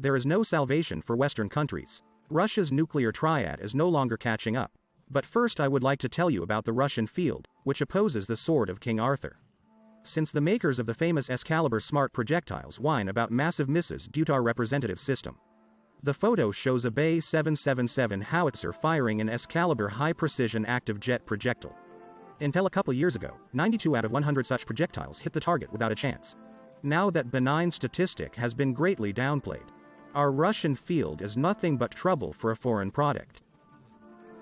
there is no salvation for Western countries. Russia's nuclear triad is no longer catching up. But first I would like to tell you about the Russian field, which opposes the sword of King Arthur. Since the makers of the famous Excalibur smart projectiles whine about massive misses due to our representative system. The photo shows a Bay 777 howitzer firing an Excalibur high-precision active jet projectile. Until a couple years ago, 92 out of 100 such projectiles hit the target without a chance. Now that benign statistic has been greatly downplayed. Our Russian field is nothing but trouble for a foreign product.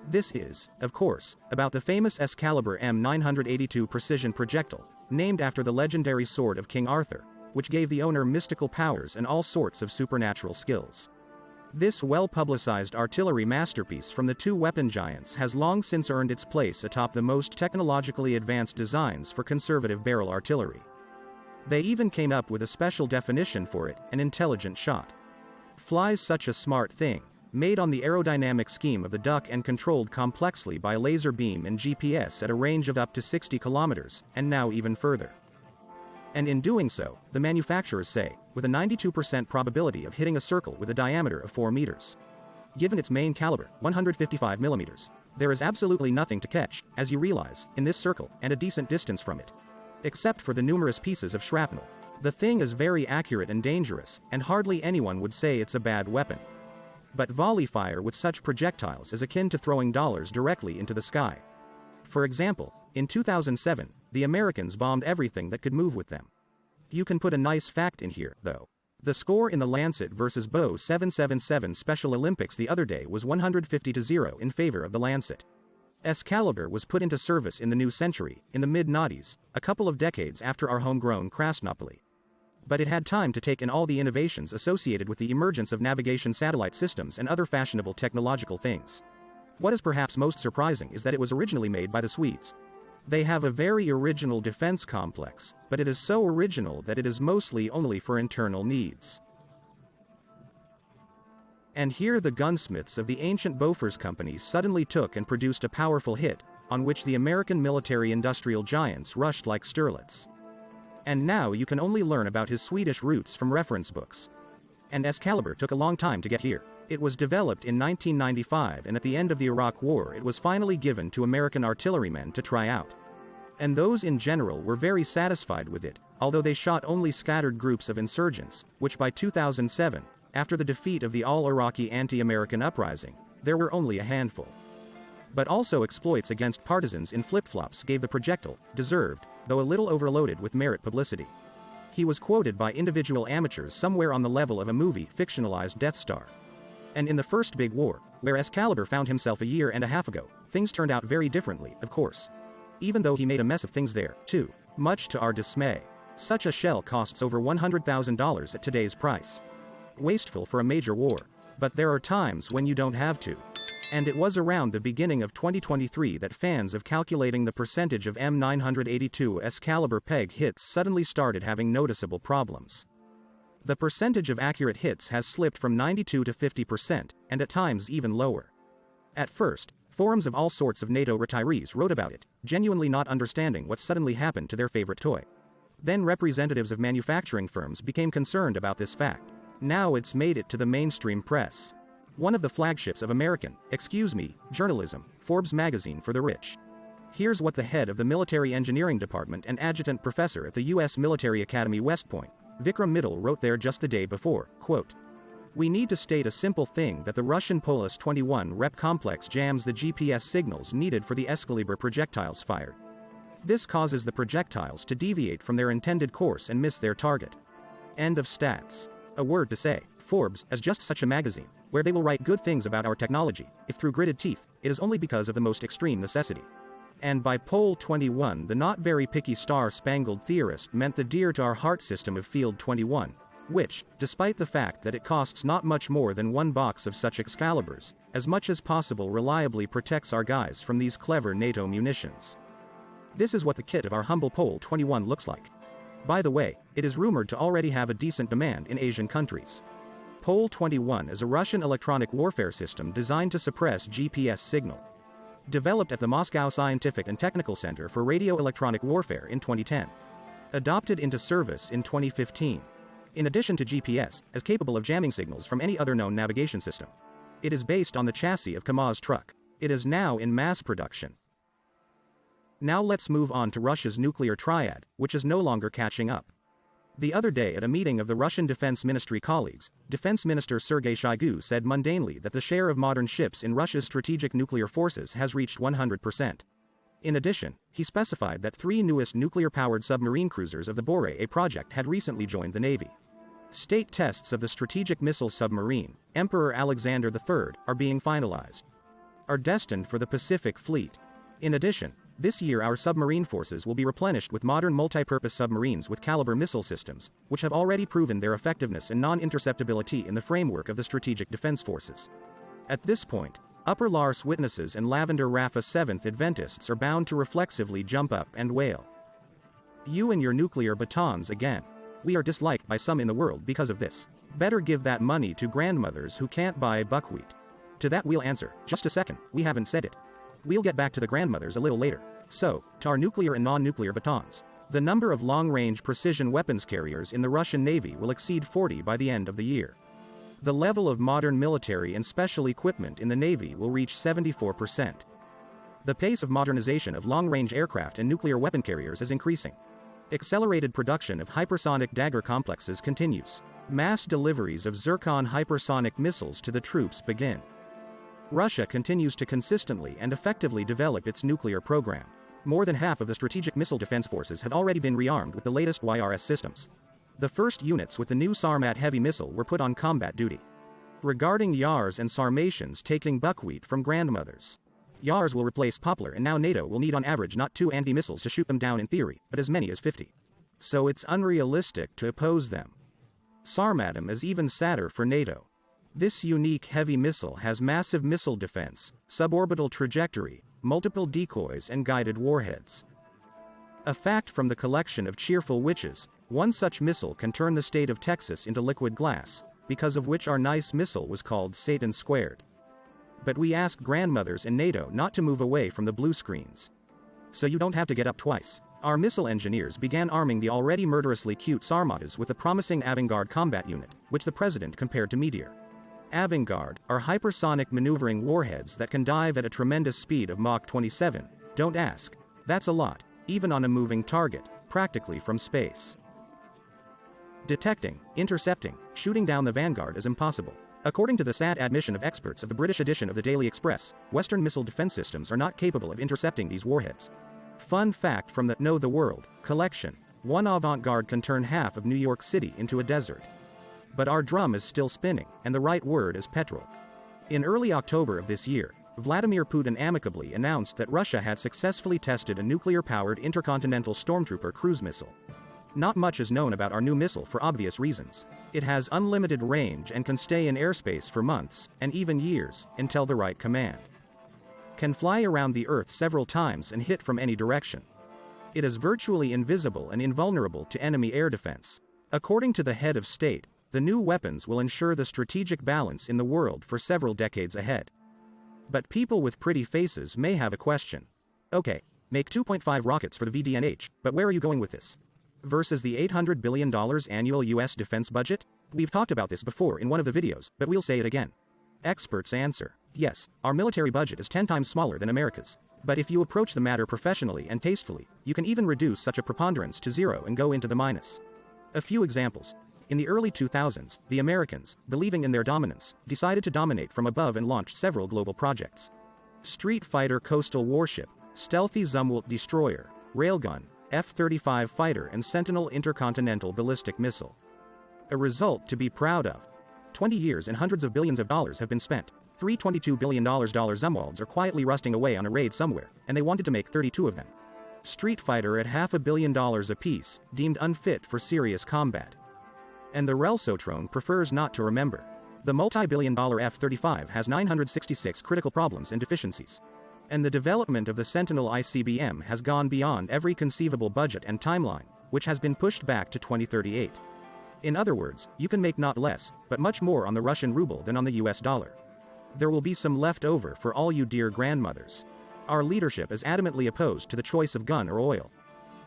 This is, of course, about the famous Excalibur M982 precision projectile, named after the legendary sword of King Arthur, which gave the owner mystical powers and all sorts of supernatural skills. This well-publicized artillery masterpiece from the two weapon giants has long since earned its place atop the most technologically advanced designs for conservative barrel artillery. They even came up with a special definition for it, an intelligent shot. Flies such a smart thing, made on the aerodynamic scheme of the duck and controlled complexly by laser beam and GPS at a range of up to 60 kilometers, and now even further. And in doing so, the manufacturers say, with a 92% probability of hitting a circle with a diameter of 4 meters. Given its main caliber, 155 millimeters, there is absolutely nothing to catch, as you realize, in this circle, and a decent distance from it. Except for the numerous pieces of shrapnel. The thing is very accurate and dangerous, and hardly anyone would say it's a bad weapon. But volley fire with such projectiles is akin to throwing dollars directly into the sky. For example, in 2007, the Americans bombed everything that could move with them. You can put a nice fact in here, though. The score in the Lancet vs. Bow 777 Special Olympics the other day was 150-0 in favor of the Lancet. Excalibur was put into service in the new century, in the mid-noughties, a couple of decades after our homegrown Krasnopoli. But it had time to take in all the innovations associated with the emergence of navigation satellite systems and other fashionable technological things. What is perhaps most surprising is that it was originally made by the Swedes. They have a very original defense complex, but it is so original that it is mostly only for internal needs. And here the gunsmiths of the ancient Bofors company suddenly took and produced a powerful hit, on which the American military-industrial giants rushed like sterlets. And now you can only learn about his Swedish roots from reference books. And Excalibur took a long time to get here. It was developed in 1995, and at the end of the Iraq War it was finally given to American artillerymen to try out. And those in general were very satisfied with it, although they shot only scattered groups of insurgents, which by 2007, after the defeat of the all-Iraqi anti-American uprising, there were only a handful. But also exploits against partisans in flip-flops gave the projectile, deserved, though a little overloaded with merit publicity. He was quoted by individual amateurs somewhere on the level of a movie fictionalized Death Star. And in the first big war, where Excalibur found himself a year and a half ago, things turned out very differently, of course. Even though he made a mess of things there, too, much to our dismay. Such a shell costs over $100,000 at today's price. Wasteful for a major war. But there are times when you don't have to. And it was around the beginning of 2023 that fans of calculating the percentage of M982 Excalibur peg hits suddenly started having noticeable problems. The percentage of accurate hits has slipped from 92 to 50%, and at times even lower. At first, forums of all sorts of NATO retirees wrote about it, genuinely not understanding what suddenly happened to their favorite toy. Then representatives of manufacturing firms became concerned about this fact. Now it's made it to the mainstream press. One of the flagships of American, journalism, Forbes magazine for the rich. Here's what the head of the Military Engineering Department and adjutant professor at the U.S. Military Academy West Point, Vikram Mittal, wrote there just the day before, quote, "We need to state a simple thing that the Russian Polis-21 rep complex jams the GPS signals needed for the Excalibur projectiles fired. This causes the projectiles to deviate from their intended course and miss their target." End of stats. A word to say, Forbes, as just such a magazine, where they will write good things about our technology, if through gritted teeth, it is only because of the most extreme necessity. And by Pole 21, the not very picky star-spangled theorist meant the dear-to-our-heart system of Field 21, which, despite the fact that it costs not much more than one box of such Excaliburs, as much as possible reliably protects our guys from these clever NATO munitions. This is what the kit of our humble Pole 21 looks like. By the way, it is rumored to already have a decent demand in Asian countries. Pole 21 is a Russian electronic warfare system designed to suppress GPS signal. Developed at the Moscow Scientific and Technical Center for Radio Electronic Warfare in 2010. Adopted into service in 2015. In addition to GPS, as capable of jamming signals from any other known navigation system. It is based on the chassis of Kamaz truck. It is now in mass production. Now let's move on to Russia's nuclear triad, which is no longer catching up. The other day at a meeting of the Russian Defense Ministry colleagues, Defense Minister Sergei Shoigu said mundanely that the share of modern ships in Russia's strategic nuclear forces has reached 100%. In addition, he specified that 3 newest nuclear-powered submarine cruisers of the Borei project had recently joined the Navy. State tests of the strategic missile submarine, Emperor Alexander III, are being finalized. Are destined for the Pacific Fleet. In addition, this year our submarine forces will be replenished with modern multi-purpose submarines with caliber missile systems, which have already proven their effectiveness and non-interceptability in the framework of the strategic defense forces. At this point, Upper Lars witnesses and Lavender Rafa 7th Adventists are bound to reflexively jump up and wail. You and your nuclear batons again. We are disliked by some in the world because of this. Better give that money to grandmothers who can't buy buckwheat. To that we'll answer, just a second, we haven't said it. We'll get back to the grandmothers a little later. So, to our nuclear and non-nuclear batons. The number of long-range precision weapons carriers in the Russian Navy will exceed 40 by the end of the year. The level of modern military and special equipment in the Navy will reach 74%. The pace of modernization of long-range aircraft and nuclear weapon carriers is increasing. Accelerated production of hypersonic Dagger complexes continues. Mass deliveries of Zircon hypersonic missiles to the troops begin. Russia continues to consistently and effectively develop its nuclear program. More than half of the strategic missile defense forces had already been rearmed with the latest YRS systems. The first units with the new Sarmat heavy missile were put on combat duty. Regarding Yars and Sarmatians taking buckwheat from grandmothers. Yars will replace Poplar, and now NATO will need on average not 2 anti-missiles to shoot them down in theory, but as many as 50. So it's unrealistic to oppose them. Sarmatum is even sadder for NATO. This unique heavy missile has massive missile defense, suborbital trajectory, multiple decoys and guided warheads. A fact from the collection of cheerful witches, one such missile can turn the state of Texas into liquid glass, because of which our nice missile was called Satan Squared. But we ask grandmothers in NATO not to move away from the blue screens. So you don't have to get up twice. Our missile engineers began arming the already murderously cute Sarmatas with the promising Avangard combat unit, which the president compared to Meteor. Avangard are hypersonic maneuvering warheads that can dive at a tremendous speed of Mach 27. Don't ask. That's a lot, even on a moving target, practically from space. Detecting, intercepting, shooting down the Vanguard is impossible. According to the sad admission of experts of the British edition of the Daily Express, Western missile defense systems are not capable of intercepting these warheads. Fun fact from the Know the World collection: one avant-garde can turn half of New York City into a desert. But our drum is still spinning, and the right word is petrol. In early October of this year, Vladimir Putin amicably announced that Russia had successfully tested a nuclear-powered intercontinental Stormtrooper cruise missile. Not much is known about our new missile for obvious reasons. It has unlimited range and can stay in airspace for months, and even years, until the right command. Can fly around the Earth several times and hit from any direction. It is virtually invisible and invulnerable to enemy air defense. According to the head of state, the new weapons will ensure the strategic balance in the world for several decades ahead. But people with pretty faces may have a question. Okay, make 2.5 rockets for the VDNH, but where are you going with this? Versus the $800 billion annual US defense budget? We've talked about this before in one of the videos, but we'll say it again. Experts answer, yes, our military budget is 10 times smaller than America's. But if you approach the matter professionally and tastefully, you can even reduce such a preponderance to zero and go into the minus. A few examples. In the early 2000s, the Americans, believing in their dominance, decided to dominate from above and launched several global projects. Street Fighter coastal warship, stealthy Zumwalt destroyer, railgun, F-35 fighter and Sentinel intercontinental ballistic missile. A result to be proud of. 20 years and hundreds of billions of dollars have been spent. Three $22 billion Zumwalts are quietly rusting away on a raid somewhere, and they wanted to make 32 of them. Street Fighter at $500 million apiece, deemed unfit for serious combat. And the Relsotrone prefers not to remember. The multi-billion-dollar F-35 has 966 critical problems and deficiencies. And the development of the Sentinel ICBM has gone beyond every conceivable budget and timeline, which has been pushed back to 2038. In other words, you can make not less, but much more on the Russian ruble than on the US dollar. There will be some left over for all you dear grandmothers. Our leadership is adamantly opposed to the choice of gun or oil.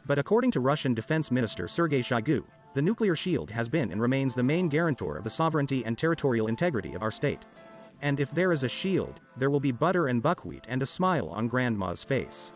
But according to Russian Defense Minister Sergei Shoigu, The nuclear shield has been and remains the main guarantor of the sovereignty and territorial integrity of our state. And if there is a shield, there will be butter and buckwheat and a smile on Grandma's face.